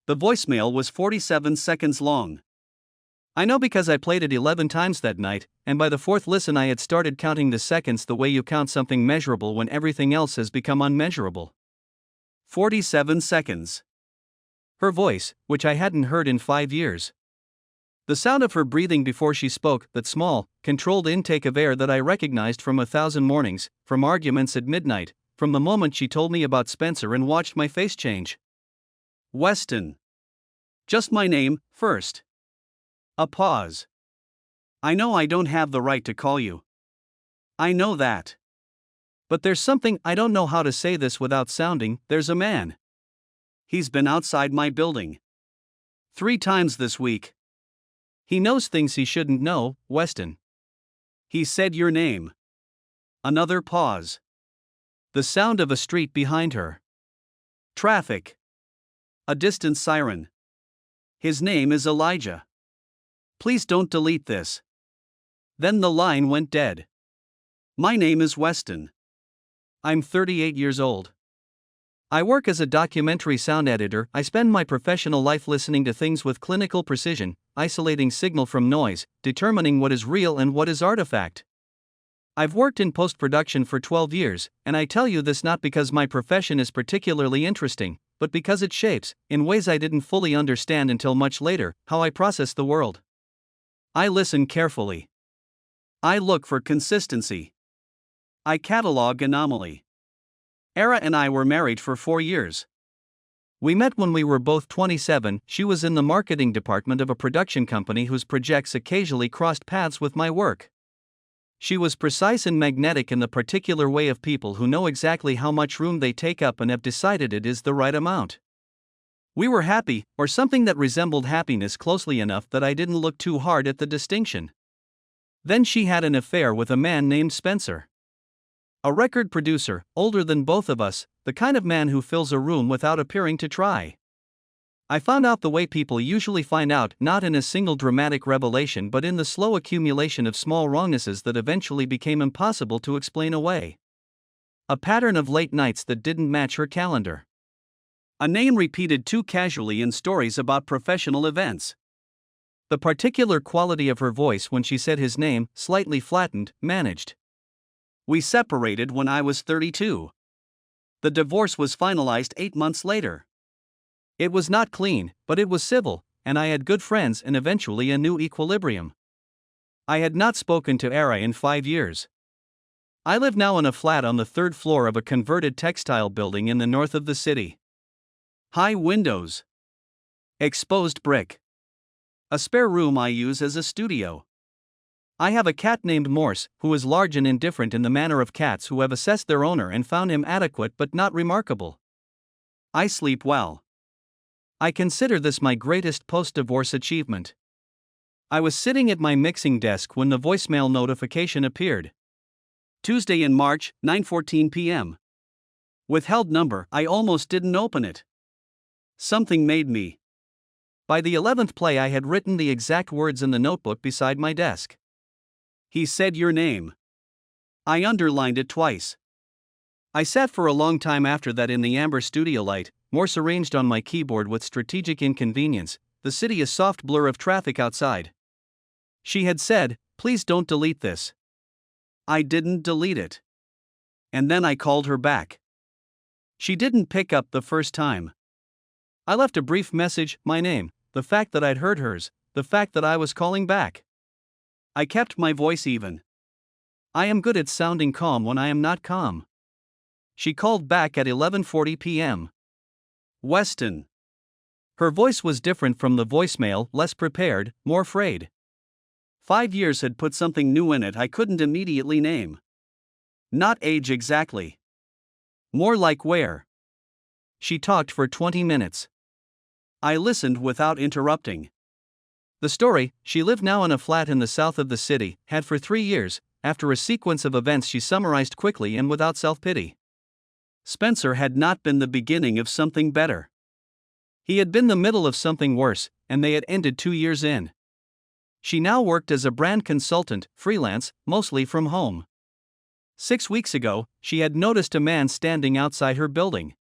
The voicemail was 47 seconds long. I know because I played it 11 times that night, and by the fourth listen I had started counting the seconds the way you count something measurable when everything else has become unmeasurable. 47 seconds. Her voice, which I hadn't heard in 5 years. The sound of her breathing before she spoke, that small, controlled intake of air that I recognized from 1,000 mornings, from arguments at midnight, from the moment she told me about Spencer and watched my face change. Weston. Just my name, first. A pause. I know I don't have the right to call you. I know that. But there's something, I don't know how to say this without sounding, there's a man. He's been outside my building 3 times this week. He knows things he shouldn't know, Weston. He said your name. Another pause. The sound of a street behind her. Traffic. A distant siren. His name is Elijah. Please don't delete this. Then the line went dead. My name is Weston. I'm 38 years old. I work as a documentary sound editor. I spend my professional life listening to things with clinical precision, isolating signal from noise, determining what is real and what is artifact. I've worked in post-production for 12 years, and I tell you this not because my profession is particularly interesting, but because it shapes, in ways I didn't fully understand until much later, how I process the world. I listen carefully. I look for consistency. I catalog anomaly. Era and I were married for 4 years. We met when we were both 27. She was in the marketing department of a production company whose projects occasionally crossed paths with my work. She was precise and magnetic in the particular way of people who know exactly how much room they take up and have decided it is the right amount. We were happy, or something that resembled happiness closely enough that I didn't look too hard at the distinction. Then she had an affair with a man named Spencer. A record producer, older than both of us, the kind of man who fills a room without appearing to try. I found out the way people usually find out, not in a single dramatic revelation but in the slow accumulation of small wrongnesses that eventually became impossible to explain away. A pattern of late nights that didn't match her calendar. A name repeated too casually in stories about professional events. The particular quality of her voice when she said his name, slightly flattened, managed. We separated when I was 32. The divorce was finalized 8 months later. It was not clean, but it was civil, and I had good friends and eventually a new equilibrium. I had not spoken to Era in 5 years. I live now in a flat on the 3rd floor of a converted textile building in the north of the city. High windows. Exposed brick. A spare room I use as a studio. I have a cat named Morse, who is large and indifferent in the manner of cats who have assessed their owner and found him adequate but not remarkable. I sleep well. I consider this my greatest post-divorce achievement. I was sitting at my mixing desk when the voicemail notification appeared. Tuesday in March, 9:14 p.m. Withheld number. I almost didn't open it. Something made me. By the 11th play I had written the exact words in the notebook beside my desk. He said your name. I underlined it twice. I sat for a long time after that in the amber studio light, Morse arranged on my keyboard with strategic inconvenience, the city a soft blur of traffic outside. She had said, please don't delete this. I didn't delete it. And then I called her back. She didn't pick up the first time. I left a brief message, my name, the fact that I'd heard hers, the fact that I was calling back. I kept my voice even. I am good at sounding calm when I am not calm. She called back at 11:40 p.m. Weston. Her voice was different from the voicemail, less prepared, more frayed. 5 years had put something new in it I couldn't immediately name. Not age exactly. More like where. She talked for 20 minutes. I listened without interrupting. The story, she lived now in a flat in the south of the city, had for 3 years, after a sequence of events she summarized quickly and without self-pity. Spencer had not been the beginning of something better. He had been the middle of something worse, and they had ended 2 years in. She now worked as a brand consultant, freelance, mostly from home. 6 weeks ago, she had noticed a man standing outside her building.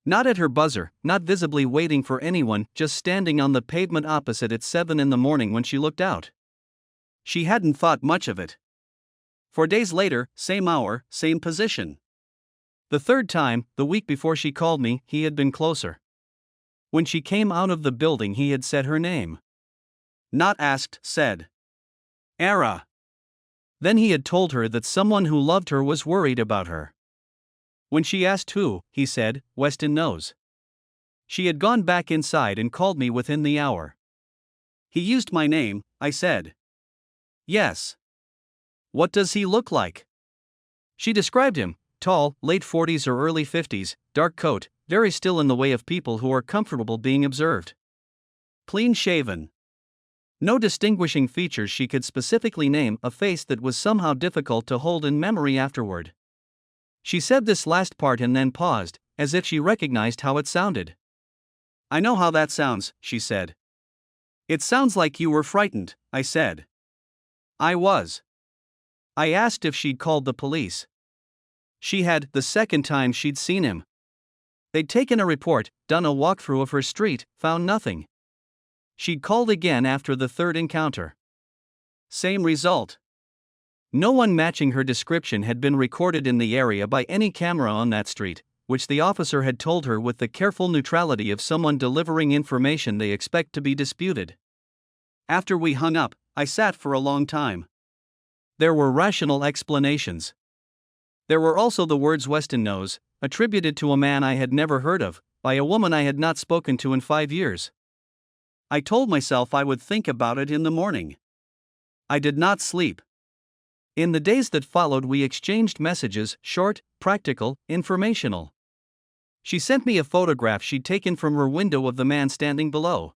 Not at her buzzer, not visibly waiting for anyone, just standing on the pavement opposite at 7 in the morning when she looked out. She hadn't thought much of it. 4 days later, same hour, same position. The third time, the week before she called me, he had been closer. When she came out of the building, he had said her name. Not asked, said. Era. Then he had told her that someone who loved her was worried about her. When she asked who, he said, Weston knows. She had gone back inside and called me within the hour. He used my name, I said. Yes. What does he look like? She described him: tall, late 40s or early 50s, dark coat, very still in the way of people who are comfortable being observed. Clean shaven. No distinguishing features she could specifically name, a face that was somehow difficult to hold in memory afterward. She said this last part and then paused, as if she recognized how it sounded. I know how that sounds, she said. It sounds like you were frightened, I said. I was. I asked if she'd called the police. She had, the second time she'd seen him. They'd taken a report, done a walkthrough of her street, found nothing. She'd called again after the third encounter. Same result. No one matching her description had been recorded in the area by any camera on that street, which the officer had told her with the careful neutrality of someone delivering information they expect to be disputed. After we hung up, I sat for a long time. There were rational explanations. There were also the words Weston knows, attributed to a man I had never heard of, by a woman I had not spoken to in 5 years. I told myself I would think about it in the morning. I did not sleep. In the days that followed, we exchanged messages, short, practical, informational. She sent me a photograph she'd taken from her window of the man standing below.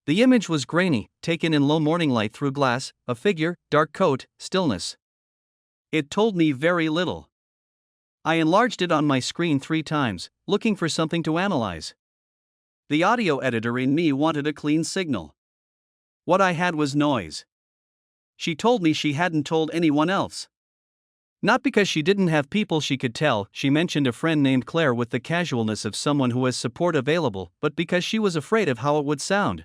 The image was grainy, taken in low morning light through glass, a figure, dark coat, stillness. It told me very little. I enlarged it on my screen 3 times, looking for something to analyze. The audio editor in me wanted a clean signal. What I had was noise. She told me she hadn't told anyone else. Not because she didn't have people she could tell, she mentioned a friend named Claire with the casualness of someone who has support available, but because she was afraid of how it would sound.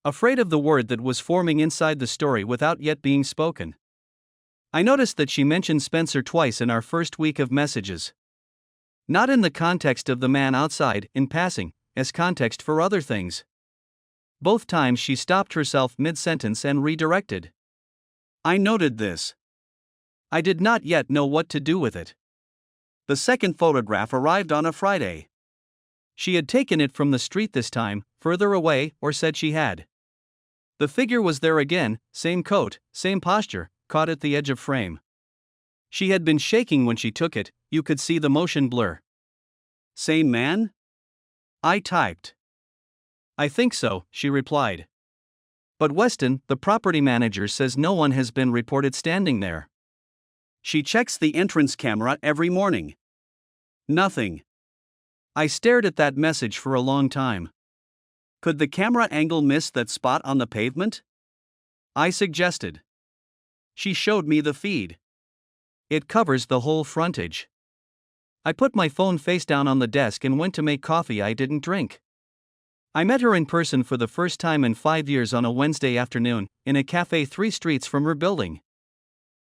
Afraid of the word that was forming inside the story without yet being spoken. I noticed that she mentioned Spencer twice in our first week of messages. Not in the context of the man outside, in passing, as context for other things. Both times she stopped herself mid-sentence and redirected. I noted this. I did not yet know what to do with it. The second photograph arrived on a Friday. She had taken it from the street this time, further away, or said she had. The figure was there again, same coat, same posture, caught at the edge of frame. She had been shaking when she took it, you could see the motion blur. Same man? I typed. I think so, she replied. But Weston, the property manager, says no one has been reported standing there. She checks the entrance camera every morning. Nothing. I stared at that message for a long time. Could the camera angle miss that spot on the pavement? I suggested. She showed me the feed. It covers the whole frontage. I put my phone face down on the desk and went to make coffee I didn't drink. I met her in person for the first time in 5 years on a Wednesday afternoon, in a cafe 3 streets from her building.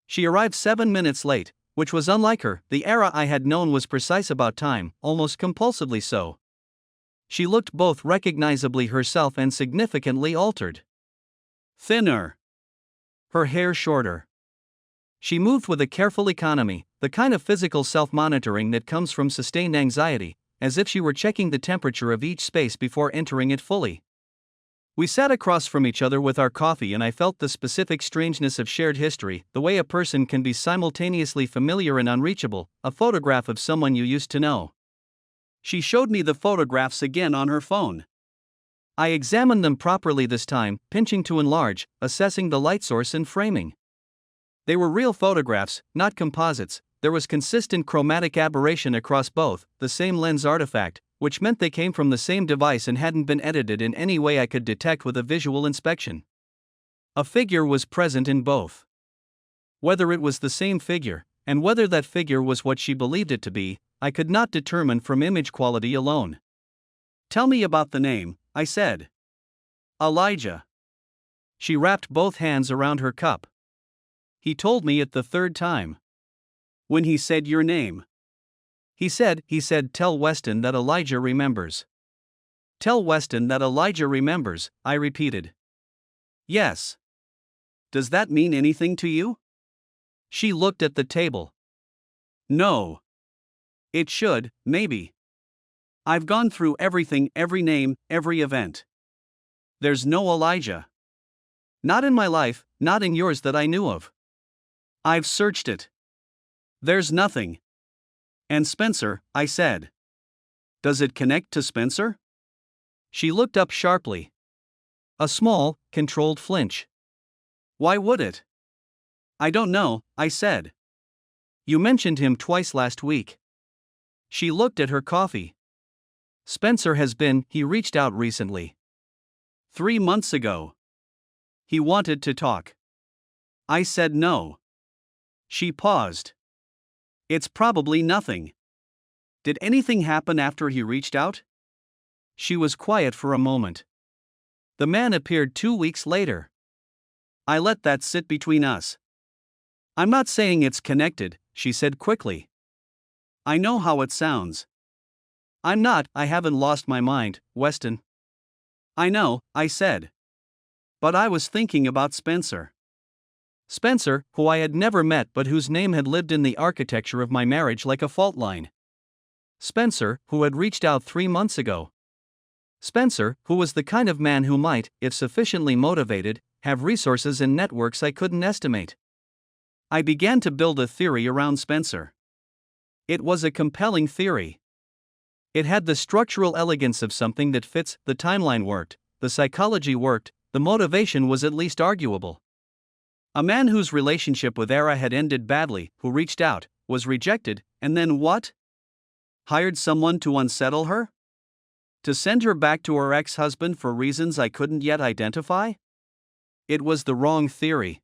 She arrived 7 minutes late, which was unlike her. The Era I had known was precise about time, almost compulsively so. She looked both recognizably herself and significantly altered. Thinner. Her hair shorter. She moved with a careful economy, the kind of physical self-monitoring that comes from sustained anxiety, as if she were checking the temperature of each space before entering it fully. We sat across from each other with our coffee and I felt the specific strangeness of shared history, the way a person can be simultaneously familiar and unreachable, a photograph of someone you used to know. She showed me the photographs again on her phone. I examined them properly this time, pinching to enlarge, assessing the light source and framing. They were real photographs, not composites. There was consistent chromatic aberration across both, the same lens artifact, which meant they came from the same device and hadn't been edited in any way I could detect with a visual inspection. A figure was present in both. Whether it was the same figure, and whether that figure was what she believed it to be, I could not determine from image quality alone. Tell me about the name, I said. Elijah. She wrapped both hands around her cup. He told me it the third time. When he said your name. He said, tell Weston that Elijah remembers. Tell Weston that Elijah remembers, I repeated. Yes. Does that mean anything to you? She looked at the table. No. It should, maybe. I've gone through everything, every name, every event. There's no Elijah. Not in my life, not in yours that I knew of. I've searched it. There's nothing. And Spencer, I said. Does it connect to Spencer? She looked up sharply. A small, controlled flinch. Why would it? I don't know, I said. You mentioned him twice last week. She looked at her coffee. Spencer he reached out recently. 3 months ago. He wanted to talk. I said no. She paused. It's probably nothing. Did anything happen after he reached out? She was quiet for a moment. The man appeared 2 weeks later. I let that sit between us. I'm not saying it's connected, she said quickly. I know how it sounds. I haven't lost my mind, Weston. I know, I said. But I was thinking about Spencer. Spencer, who I had never met but whose name had lived in the architecture of my marriage like a fault line. Spencer, who had reached out 3 months ago. Spencer, who was the kind of man who might, if sufficiently motivated, have resources and networks I couldn't estimate. I began to build a theory around Spencer. It was a compelling theory. It had the structural elegance of something that fits, the timeline worked, the psychology worked, the motivation was at least arguable. A man whose relationship with Era had ended badly, who reached out, was rejected, and then what? Hired someone to unsettle her? To send her back to her ex-husband for reasons I couldn't yet identify? It was the wrong theory.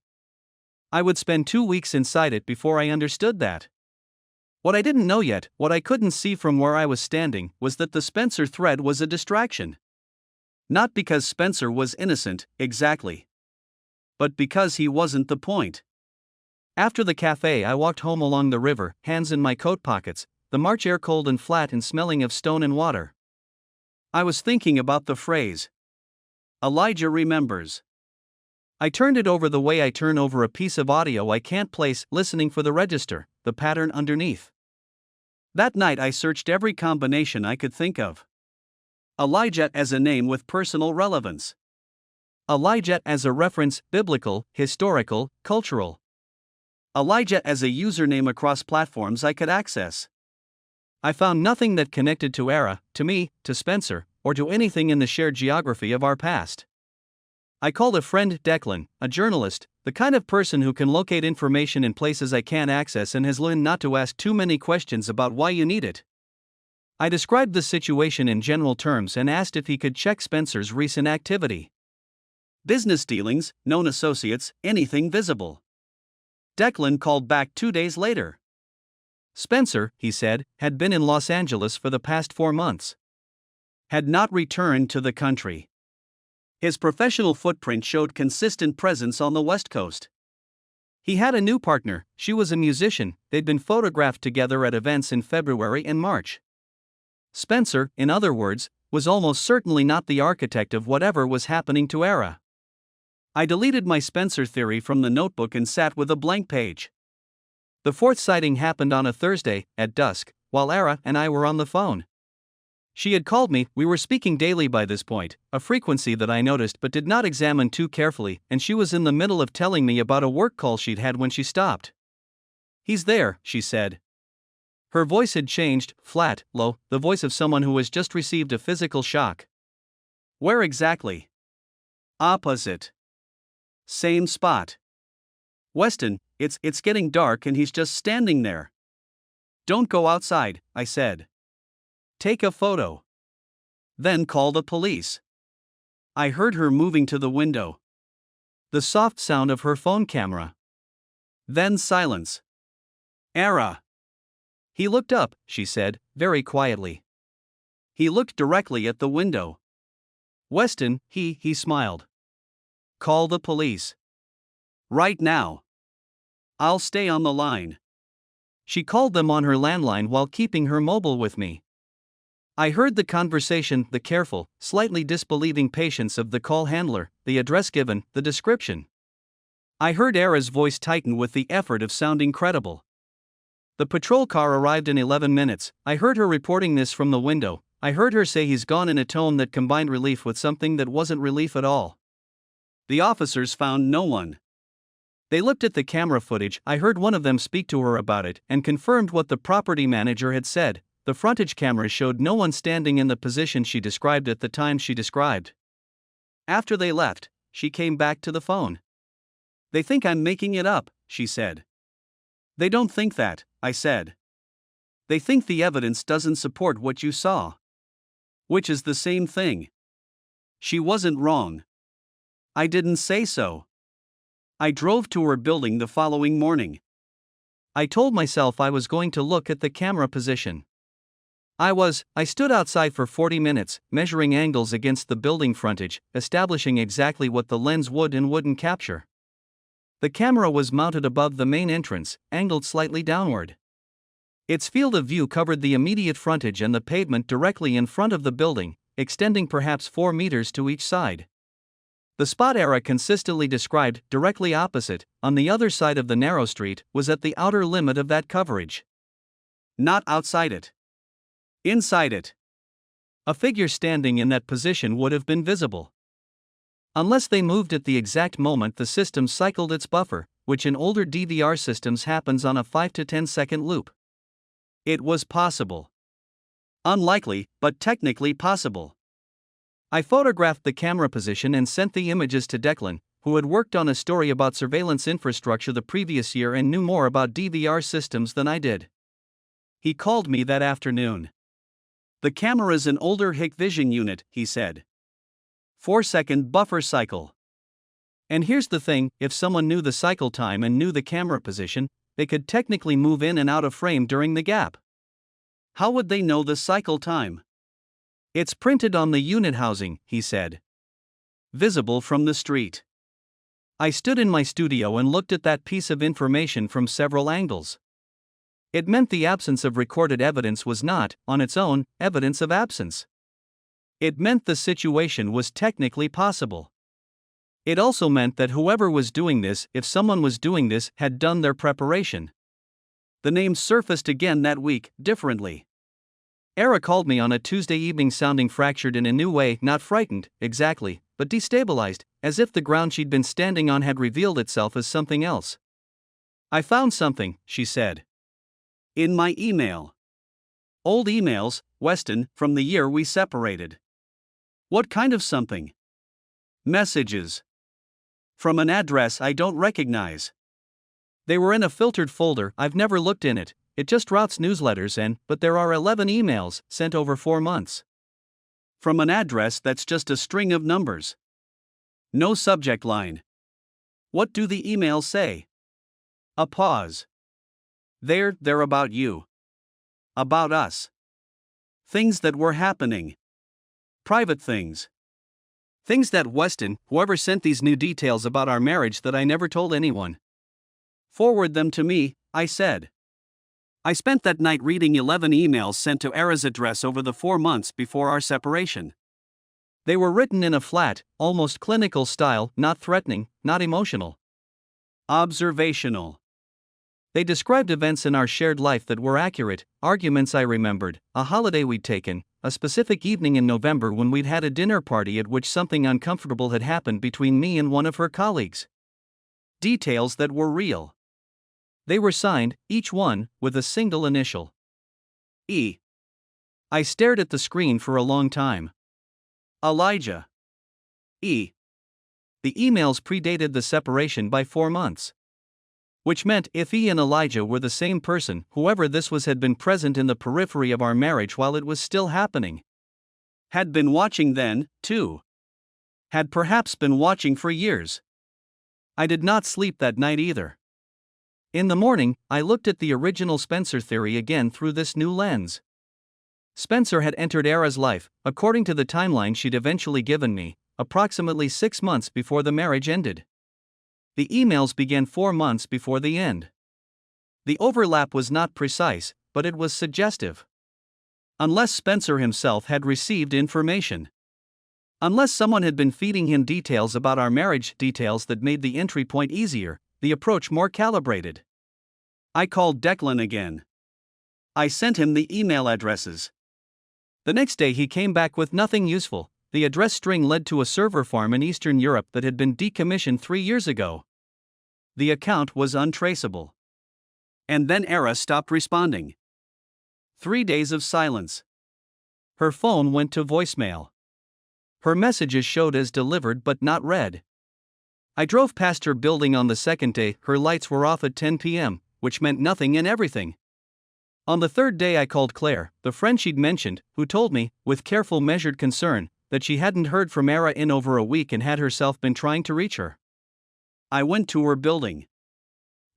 I would spend 2 weeks inside it before I understood that. What I didn't know yet, what I couldn't see from where I was standing, was that the Spencer thread was a distraction. Not because Spencer was innocent, exactly. But because he wasn't the point. After the cafe, I walked home along the river, hands in my coat pockets, the March air cold and flat and smelling of stone and water. I was thinking about the phrase. Elijah remembers. I turned it over the way I turn over a piece of audio I can't place, listening for the register, the pattern underneath. That night I searched every combination I could think of. Elijah as a name with personal relevance. Elijah as a reference, biblical, historical, cultural. Elijah as a username across platforms I could access. I found nothing that connected to Era, to me, to Spencer, or to anything in the shared geography of our past. I called a friend Declan, a journalist, the kind of person who can locate information in places I can't access and has learned not to ask too many questions about why you need it. I described the situation in general terms and asked if he could check Spencer's recent activity. Business dealings, known associates, anything visible. Declan called back 2 days later. Spencer, he said, had been in Los Angeles for the past 4 months. Had not returned to the country. His professional footprint showed consistent presence on the West Coast. He had a new partner, she was a musician, they'd been photographed together at events in February and March. Spencer, in other words, was almost certainly not the architect of whatever was happening to Era. I deleted my Spencer theory from the notebook and sat with a blank page. The fourth sighting happened on a Thursday, at dusk, while Era and I were on the phone. She had called me, we were speaking daily by this point, a frequency that I noticed but did not examine too carefully, and she was in the middle of telling me about a work call she'd had when she stopped. He's there, she said. Her voice had changed, flat, low, the voice of someone who has just received a physical shock. Where exactly? Opposite. Same spot. Weston, it's getting dark and he's just standing there. Don't go outside, I said. Take a photo. Then call the police. I heard her moving to the window. The soft sound of her phone camera. Then silence. Era. He looked up, she said, very quietly. He looked directly at the window. Weston, he smiled. Call the police. Right now. I'll stay on the line. She called them on her landline while keeping her mobile with me. I heard the conversation, the careful, slightly disbelieving patience of the call handler, the address given, the description. I heard Era's voice tighten with the effort of sounding credible. The patrol car arrived in 11 minutes. I heard her reporting this from the window. I heard her say he's gone in a tone that combined relief with something that wasn't relief at all. The officers found no one. They looked at the camera footage. I heard one of them speak to her about it and confirmed what the property manager had said. The frontage cameras showed no one standing in the position she described at the time she described. After they left, she came back to the phone. They think I'm making it up, she said. They don't think that, I said. They think the evidence doesn't support what you saw. Which is the same thing. She wasn't wrong. I didn't say so. I drove to her building the following morning. I told myself I was going to look at the camera position. I stood outside for 40 minutes, measuring angles against the building frontage, establishing exactly what the lens would and wouldn't capture. The camera was mounted above the main entrance, angled slightly downward. Its field of view covered the immediate frontage and the pavement directly in front of the building, extending perhaps 4 meters to each side. The spot Era consistently described, directly opposite, on the other side of the narrow street, was at the outer limit of that coverage. Not outside it. Inside it. A figure standing in that position would have been visible. Unless they moved at the exact moment the system cycled its buffer, which in older DVR systems happens on a 5 to 10 second loop. It was possible. Unlikely, but technically possible. I photographed the camera position and sent the images to Declan, who had worked on a story about surveillance infrastructure the previous year and knew more about DVR systems than I did. He called me that afternoon. The camera's an older Hikvision unit, he said. 4-second buffer cycle. And here's the thing, if someone knew the cycle time and knew the camera position, they could technically move in and out of frame during the gap. How would they know the cycle time? It's printed on the unit housing, he said. Visible from the street. I stood in my studio and looked at that piece of information from several angles. It meant the absence of recorded evidence was not, on its own, evidence of absence. It meant the situation was technically possible. It also meant that whoever was doing this, if someone was doing this, had done their preparation. The name surfaced again that week, differently. Era called me on a Tuesday evening sounding fractured in a new way, not frightened, exactly, but destabilized, as if the ground she'd been standing on had revealed itself as something else. I found something, she said. In my email. Old emails, Weston, from the year we separated. What kind of something? Messages. From an address I don't recognize. They were in a filtered folder. I've never looked in it. It just routes newsletters but there are 11 emails sent over 4 months. From an address that's just a string of numbers. No subject line. What do the emails say? A pause. They're about you. About us. Things that were happening. Private things. Things that Weston, whoever sent these new details about our marriage that I never told anyone. Forward them to me, I said. I spent that night reading 11 emails sent to Era's address over the 4 months before our separation. They were written in a flat, almost clinical style, not threatening, not emotional. Observational. They described events in our shared life that were accurate, arguments I remembered, a holiday we'd taken, a specific evening in November when we'd had a dinner party at which something uncomfortable had happened between me and one of her colleagues. Details that were real. They were signed, each one, with a single initial. E. I stared at the screen for a long time. Elijah. E. The emails predated the separation by 4 months. Which meant if E and Elijah were the same person, whoever this was had been present in the periphery of our marriage while it was still happening. Had been watching then, too. Had perhaps been watching for years. I did not sleep that night either. In the morning, I looked at the original Spencer theory again through this new lens. Spencer had entered Era's life, according to the timeline she'd eventually given me, approximately 6 months before the marriage ended. The emails began 4 months before the end. The overlap was not precise, but it was suggestive. Unless Spencer himself had received information. Unless someone had been feeding him details about our marriage, details that made the entry point easier, the approach more calibrated. I called Declan again. I sent him the email addresses. The next day he came back with nothing useful. The address string led to a server farm in Eastern Europe that had been decommissioned 3 years ago. The account was untraceable. And then Era stopped responding. 3 days of silence. Her phone went to voicemail. Her messages showed as delivered but not read. I drove past her building on the second day. Her lights were off at 10 p.m., which meant nothing and everything. On the third day I called Claire, the friend she'd mentioned, who told me, with careful measured concern, that she hadn't heard from Era in over a week and had herself been trying to reach her. I went to her building.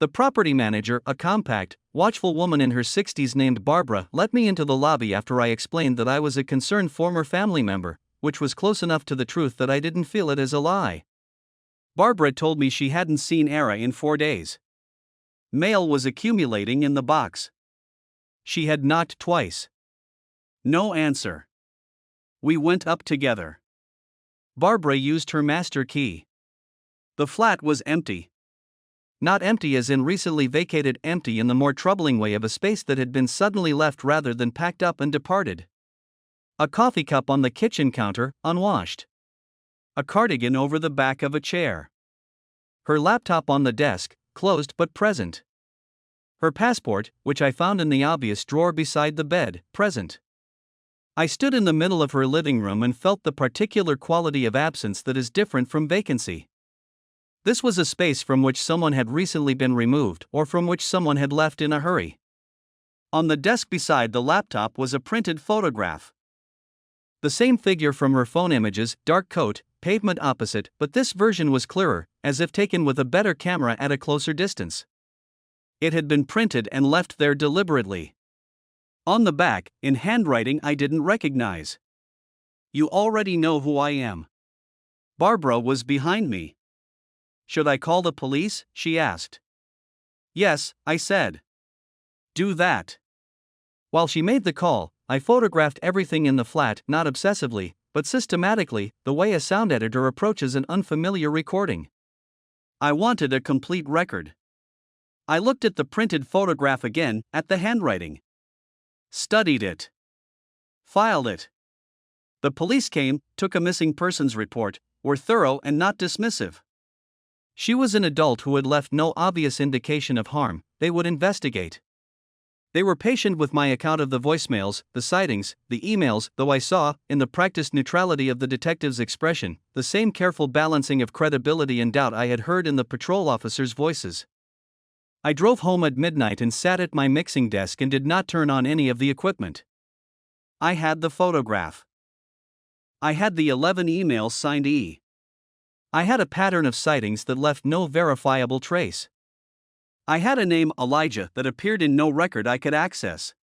The property manager, a compact, watchful woman in her 60s named Barbara, let me into the lobby after I explained that I was a concerned former family member, which was close enough to the truth that I didn't feel it as a lie. Barbara told me she hadn't seen Era in 4 days. Mail was accumulating in the box. She had knocked twice. No answer. We went up together. Barbara used her master key. The flat was empty. Not empty as in recently vacated, empty in the more troubling way of a space that had been suddenly left rather than packed up and departed. A coffee cup on the kitchen counter, unwashed. A cardigan over the back of a chair. Her laptop on the desk, closed but present. Her passport, which I found in the obvious drawer beside the bed, present. I stood in the middle of her living room and felt the particular quality of absence that is different from vacancy. This was a space from which someone had recently been removed or from which someone had left in a hurry. On the desk beside the laptop was a printed photograph. The same figure from her phone images, dark coat, pavement opposite, but this version was clearer, as if taken with a better camera at a closer distance. It had been printed and left there deliberately. On the back, in handwriting I didn't recognize. "You already know who I am." Barbara was behind me. "Should I call the police?" she asked. "Yes," I said. "Do that." While she made the call, I photographed everything in the flat, not obsessively, but systematically, the way a sound editor approaches an unfamiliar recording. I wanted a complete record. I looked at the printed photograph again, at the handwriting. Studied it. Filed it. The police came, took a missing persons report, were thorough and not dismissive. She was an adult who had left no obvious indication of harm. They would investigate. They were patient with my account of the voicemails, the sightings, the emails, though I saw, in the practiced neutrality of the detective's expression, the same careful balancing of credibility and doubt I had heard in the patrol officers' voices. I drove home at midnight and sat at my mixing desk and did not turn on any of the equipment. I had the photograph. I had the 11 emails signed E. I had a pattern of sightings that left no verifiable trace. I had a name, Elijah, that appeared in no record I could access.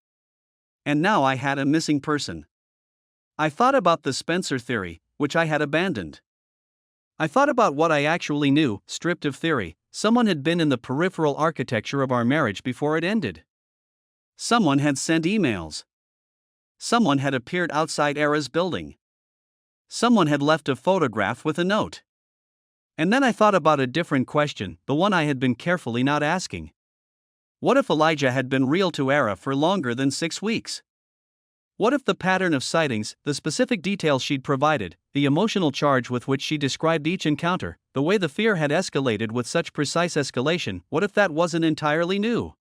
And now I had a missing person. I thought about the Spencer theory, which I had abandoned. I thought about what I actually knew, stripped of theory. Someone had been in the peripheral architecture of our marriage before it ended. Someone had sent emails. Someone had appeared outside Era's building. Someone had left a photograph with a note. And then I thought about a different question, the one I had been carefully not asking. What if Elijah had been real to Era for longer than 6 weeks? What if the pattern of sightings, the specific details she'd provided, the emotional charge with which she described each encounter, the way the fear had escalated with such precise escalation, what if that wasn't entirely new?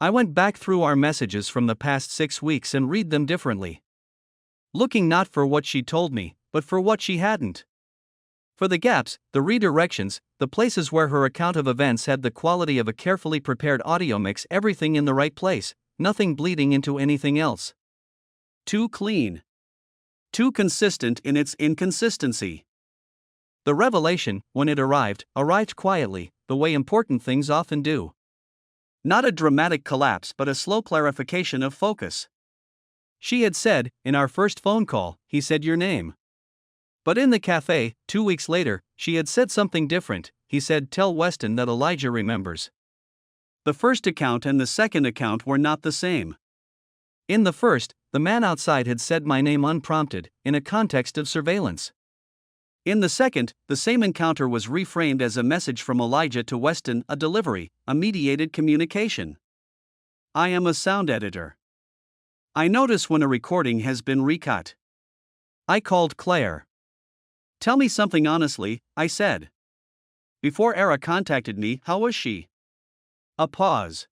I went back through our messages from the past 6 weeks and read them differently. Looking not for what she told me, but for what she hadn't. For the gaps, the redirections, the places where her account of events had the quality of a carefully prepared audio mix, everything in the right place, nothing bleeding into anything else. Too clean. Too consistent in its inconsistency. The revelation, when it arrived quietly, the way important things often do. Not a dramatic collapse but a slow clarification of focus. She had said, in our first phone call, he said your name. But in the cafe, 2 weeks later, she had said something different. He said, tell Weston that Elijah remembers. The first account and the second account were not the same. In the first, the man outside had said my name unprompted, in a context of surveillance. In the second, the same encounter was reframed as a message from Elijah to Weston, a delivery, a mediated communication. I am a sound editor. I notice when a recording has been recut. I called Claire. Tell me something honestly, I said. Before Era contacted me, how was she? A pause.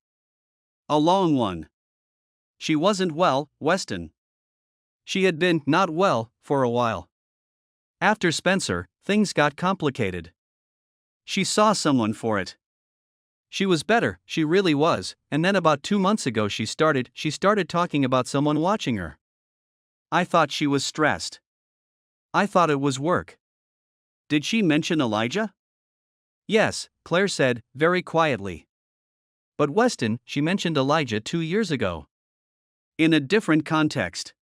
A long one. She wasn't well, Weston. She had been not well for a while. After Spencer, things got complicated. She saw someone for it. She was better, she really was, and then about 2 months ago she started talking about someone watching her. I thought she was stressed. I thought it was work. Did she mention Elijah? Yes, Claire said, very quietly. But Weston, she mentioned Elijah 2 years ago. In a different context.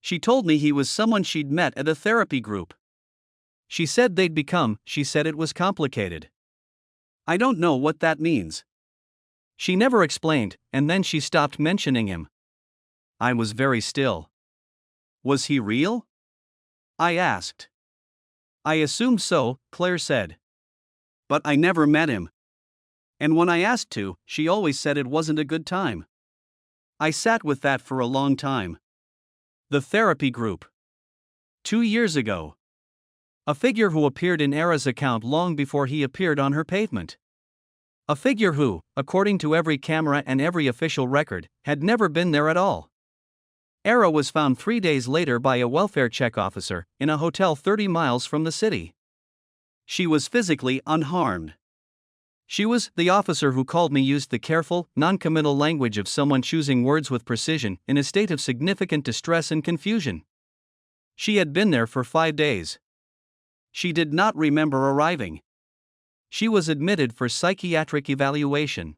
She told me he was someone she'd met at a therapy group. She said she said it was complicated. I don't know what that means. She never explained, and then she stopped mentioning him. I was very still. Was he real? I asked. I assumed so, Claire said. But I never met him. And when I asked to, she always said it wasn't a good time. I sat with that for a long time. The therapy group. 2 years ago. A figure who appeared in Era's account long before he appeared on her pavement. A figure who, according to every camera and every official record, had never been there at all. Era was found 3 days later by a welfare check officer, in a hotel 30 miles from the city. She was physically unharmed. The officer who called me used the careful, non-committal language of someone choosing words with precision, in a state of significant distress and confusion. She had been there for 5 days. She did not remember arriving. She was admitted for psychiatric evaluation.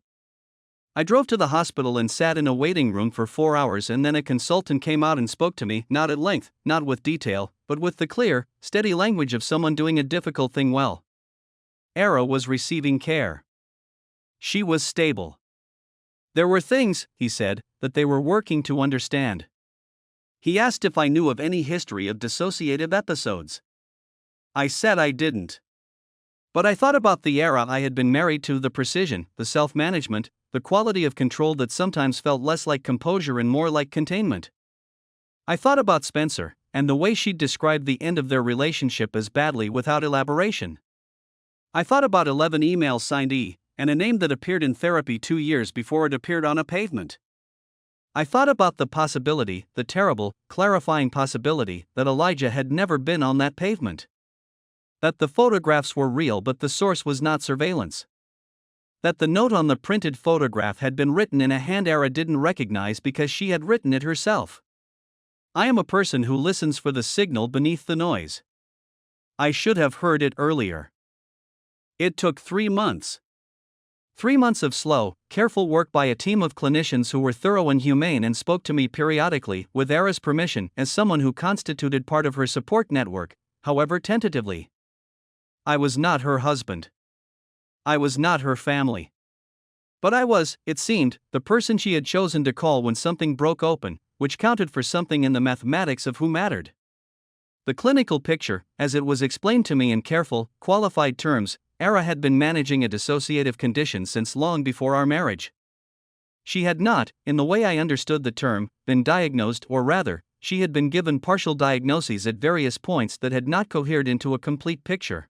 I drove to the hospital and sat in a waiting room for 4 hours, and then a consultant came out and spoke to me, not at length, not with detail, but with the clear, steady language of someone doing a difficult thing well. Era was receiving care. She was stable. There were things, he said, that they were working to understand. He asked if I knew of any history of dissociative episodes. I said I didn't. But I thought about the Era I had been married to, the precision, the self-management, the quality of control that sometimes felt less like composure and more like containment. I thought about Spencer, and the way she'd described the end of their relationship as badly without elaboration. I thought about 11 emails signed E, and a name that appeared in therapy 2 years before it appeared on a pavement. I thought about the possibility, the terrible, clarifying possibility, that Elijah had never been on that pavement. That the photographs were real but the source was not surveillance. That the note on the printed photograph had been written in a hand Era didn't recognize because she had written it herself. I am a person who listens for the signal beneath the noise. I should have heard it earlier. It took 3 months. 3 months of slow, careful work by a team of clinicians who were thorough and humane and spoke to me periodically, with Era's permission, as someone who constituted part of her support network, however tentatively. I was not her husband. I was not her family. But I was, it seemed, the person she had chosen to call when something broke open, which counted for something in the mathematics of who mattered. The clinical picture, as it was explained to me in careful, qualified terms, Era had been managing a dissociative condition since long before our marriage. She had not, in the way I understood the term, been diagnosed, or rather, she had been given partial diagnoses at various points that had not cohered into a complete picture.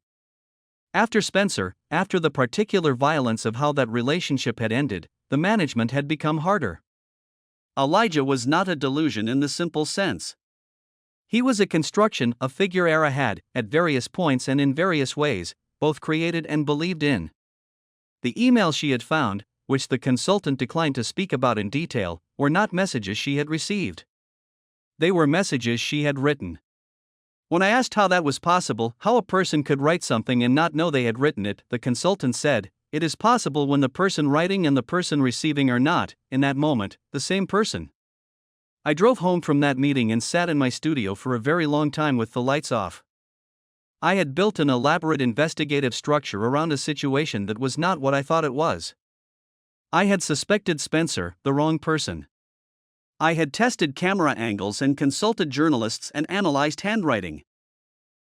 After Spencer, after the particular violence of how that relationship had ended, the management had become harder. Elijah was not a delusion in the simple sense. He was a construction, a figure Era had, at various points and in various ways, both created and believed in. The emails she had found, which the consultant declined to speak about in detail, were not messages she had received. They were messages she had written. When I asked how that was possible, how a person could write something and not know they had written it, the consultant said, it is possible when the person writing and the person receiving are not, in that moment, the same person. I drove home from that meeting and sat in my studio for a very long time with the lights off. I had built an elaborate investigative structure around a situation that was not what I thought it was. I had suspected Spencer, the wrong person. I had tested camera angles and consulted journalists and analyzed handwriting.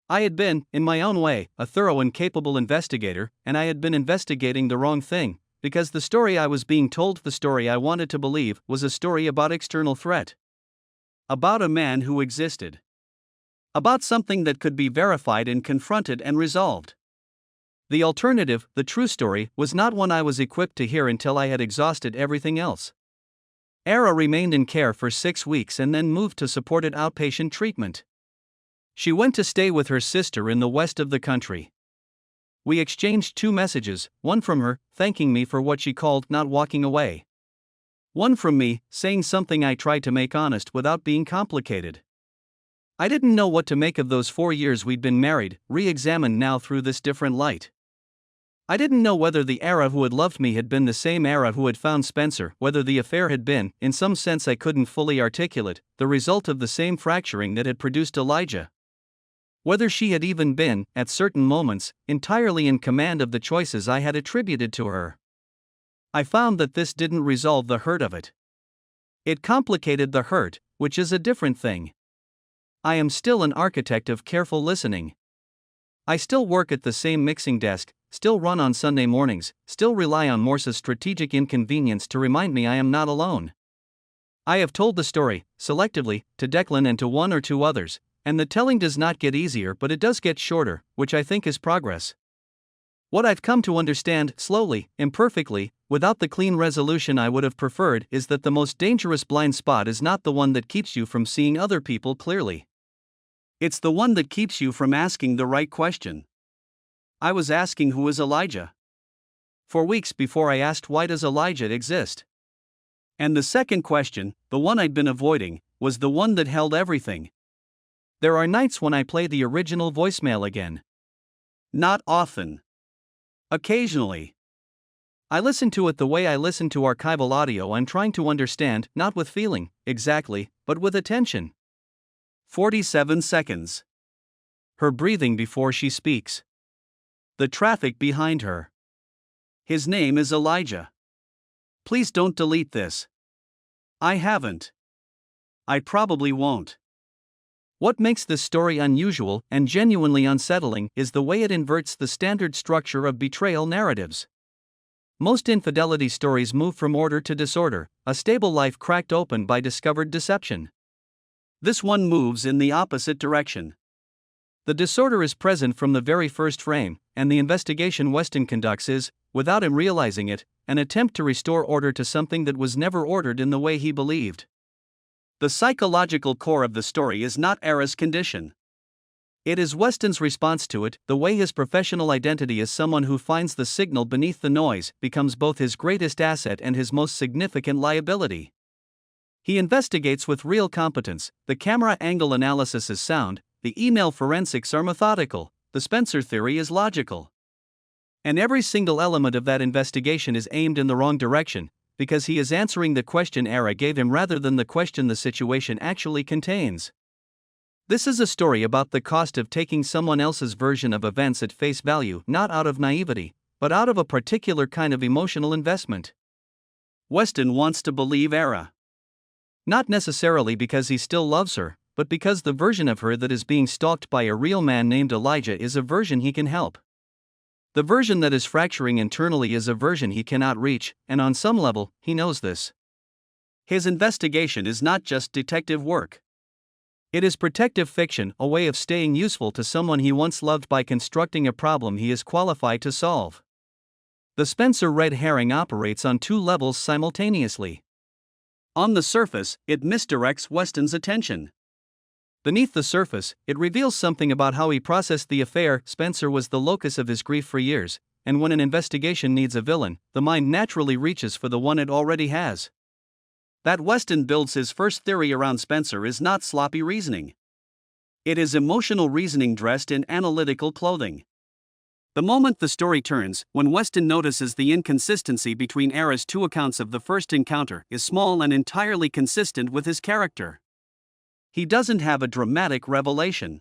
I had been, in my own way, a thorough and capable investigator, and I had been investigating the wrong thing, because the story I was being told, the story I wanted to believe, was a story about external threat. About a man who existed. About something that could be verified and confronted and resolved. The alternative, the true story, was not one I was equipped to hear until I had exhausted everything else. Era remained in care for 6 weeks and then moved to supported outpatient treatment. She went to stay with her sister in the west of the country. We exchanged 2 messages, one from her, thanking me for what she called not walking away. One from me, saying something I tried to make honest without being complicated. I didn't know what to make of those 4 years we'd been married, re-examined now through this different light. I didn't know whether the Era who had loved me had been the same Era who had found Spencer, whether the affair had been, in some sense I couldn't fully articulate, the result of the same fracturing that had produced Elijah. Whether she had even been, at certain moments, entirely in command of the choices I had attributed to her. I found that this didn't resolve the hurt of it. It complicated the hurt, which is a different thing. I am still an architect of careful listening. I still work at the same mixing desk, still run on Sunday mornings, still rely on Morse's strategic inconvenience to remind me I am not alone. I have told the story, selectively, to Declan and to 1 or 2 others, and the telling does not get easier but it does get shorter, which I think is progress. What I've come to understand, slowly, imperfectly, without the clean resolution I would have preferred, is that the most dangerous blind spot is not the one that keeps you from seeing other people clearly. It's the one that keeps you from asking the right question. I was asking who is Elijah? For weeks before I asked why does Elijah exist? And the second question, the one I'd been avoiding, was the one that held everything. There are nights when I play the original voicemail again. Not often. Occasionally. I listen to it the way I listen to archival audio. I'm trying to understand, not with feeling, exactly, but with attention. 47 seconds. Her breathing before she speaks. The traffic behind her. His name is Elijah. Please don't delete this. I haven't. I probably won't. What makes this story unusual and genuinely unsettling is the way it inverts the standard structure of betrayal narratives. Most infidelity stories move from order to disorder, a stable life cracked open by discovered deception. This one moves in the opposite direction. The disorder is present from the very first frame, and the investigation Weston conducts is, without him realizing it, an attempt to restore order to something that was never ordered in the way he believed. The psychological core of the story is not Era's condition. It is Weston's response to it, the way his professional identity as someone who finds the signal beneath the noise becomes both his greatest asset and his most significant liability. He investigates with real competence, the camera angle analysis is sound, the email forensics are methodical, the Spencer theory is logical. And every single element of that investigation is aimed in the wrong direction, because he is answering the question Era gave him rather than the question the situation actually contains. This is a story about the cost of taking someone else's version of events at face value, not out of naivety, but out of a particular kind of emotional investment. Weston wants to believe Era. Not necessarily because he still loves her, but because the version of her that is being stalked by a real man named Elijah is a version he can help. The version that is fracturing internally is a version he cannot reach, and on some level, he knows this. His investigation is not just detective work. It is protective fiction, a way of staying useful to someone he once loved by constructing a problem he is qualified to solve. The Spencer red herring operates on 2 levels simultaneously. On the surface, it misdirects Weston's attention. Beneath the surface, it reveals something about how he processed the affair. Spencer was the locus of his grief for years, and when an investigation needs a villain, the mind naturally reaches for the one it already has. That Weston builds his first theory around Spencer is not sloppy reasoning. It is emotional reasoning dressed in analytical clothing. The moment the story turns, when Weston notices the inconsistency between Era's two accounts of the first encounter is small and entirely consistent with his character. He doesn't have a dramatic revelation.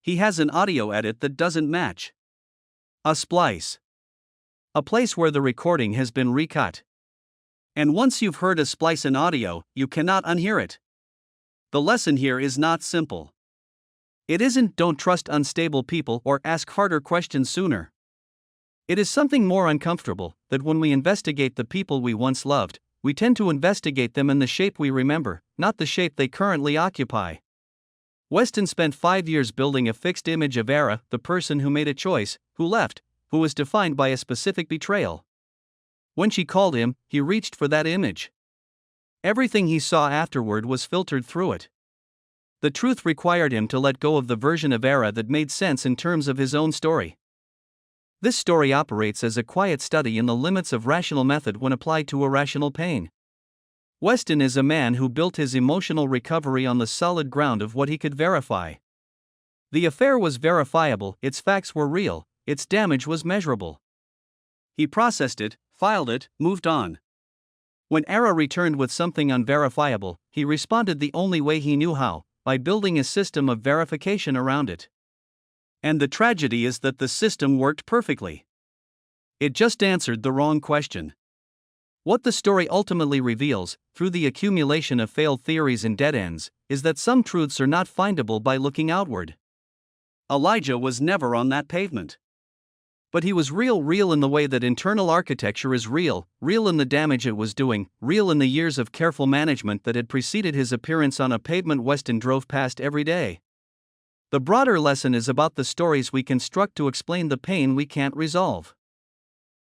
He has an audio edit that doesn't match. A splice. A place where the recording has been recut. And once you've heard a splice in audio, you cannot unhear it. The lesson here is not simple. It isn't don't trust unstable people or ask harder questions sooner. It is something more uncomfortable, that when we investigate the people we once loved, we tend to investigate them in the shape we remember, not the shape they currently occupy. Weston spent 5 years building a fixed image of Era, the person who made a choice, who left, who was defined by a specific betrayal. When she called him, he reached for that image. Everything he saw afterward was filtered through it. The truth required him to let go of the version of Era that made sense in terms of his own story. This story operates as a quiet study in the limits of rational method when applied to irrational pain. Weston is a man who built his emotional recovery on the solid ground of what he could verify. The affair was verifiable, its facts were real, its damage was measurable. He processed it, filed it, moved on. When Era returned with something unverifiable, he responded the only way he knew how, by building a system of verification around it. And the tragedy is that the system worked perfectly. It just answered the wrong question. What the story ultimately reveals, through the accumulation of failed theories and dead ends, is that some truths are not findable by looking outward. Elijah was never on that pavement. But he was real in the way that internal architecture is real in the damage it was doing, real in the years of careful management that had preceded his appearance on a pavement Weston drove past every day. The broader lesson is about the stories we construct to explain the pain we can't resolve.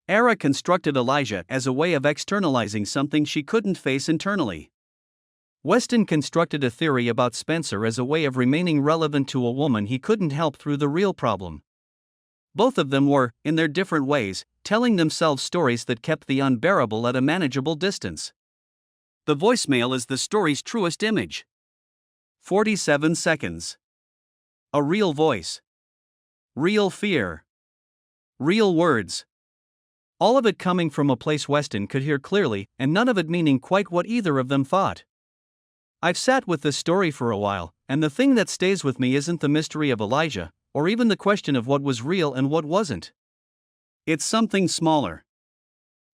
Era constructed Elijah as a way of externalizing something she couldn't face internally. Weston constructed a theory about Spencer as a way of remaining relevant to a woman he couldn't help through the real problem. Both of them were, in their different ways, telling themselves stories that kept the unbearable at a manageable distance. The voicemail is the story's truest image. 47 seconds. A real voice. Real fear. Real words. All of it coming from a place Weston could hear clearly, and none of it meaning quite what either of them thought. I've sat with this story for a while, and the thing that stays with me isn't the mystery of Elijah, or even the question of what was real and what wasn't. It's something smaller.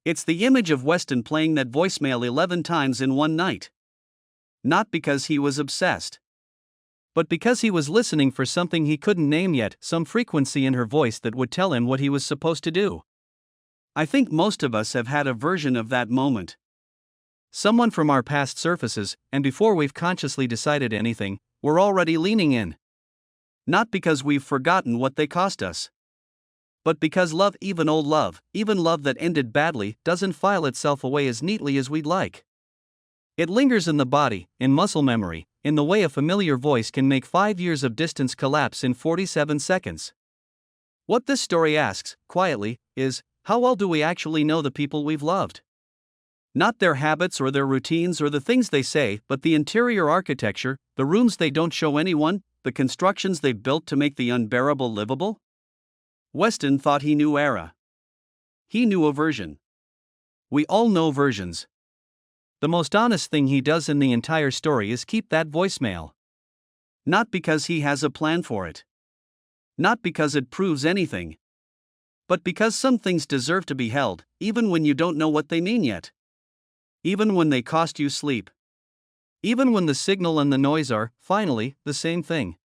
It's the image of Weston playing that voicemail 11 times in one night. Not because he was obsessed, but because he was listening for something he couldn't name yet, some frequency in her voice that would tell him what he was supposed to do. I think most of us have had a version of that moment. Someone from our past surfaces, and before we've consciously decided anything, we're already leaning in. Not because we've forgotten what they cost us, but because love, even love that ended badly, doesn't file itself away as neatly as we'd like. It lingers in the body, in muscle memory, in the way a familiar voice can make 5 years of distance collapse in 47 seconds. What this story asks, quietly, is, how well do we actually know the people we've loved? Not their habits or their routines or the things they say, but the interior architecture, the rooms they don't show anyone, the constructions they've built to make the unbearable livable? Weston thought he knew Era. He knew a version. We all know versions. The most honest thing he does in the entire story is keep that voicemail. Not because he has a plan for it. Not because it proves anything. But because some things deserve to be held, even when you don't know what they mean yet. Even when they cost you sleep. Even when the signal and the noise are, finally, the same thing.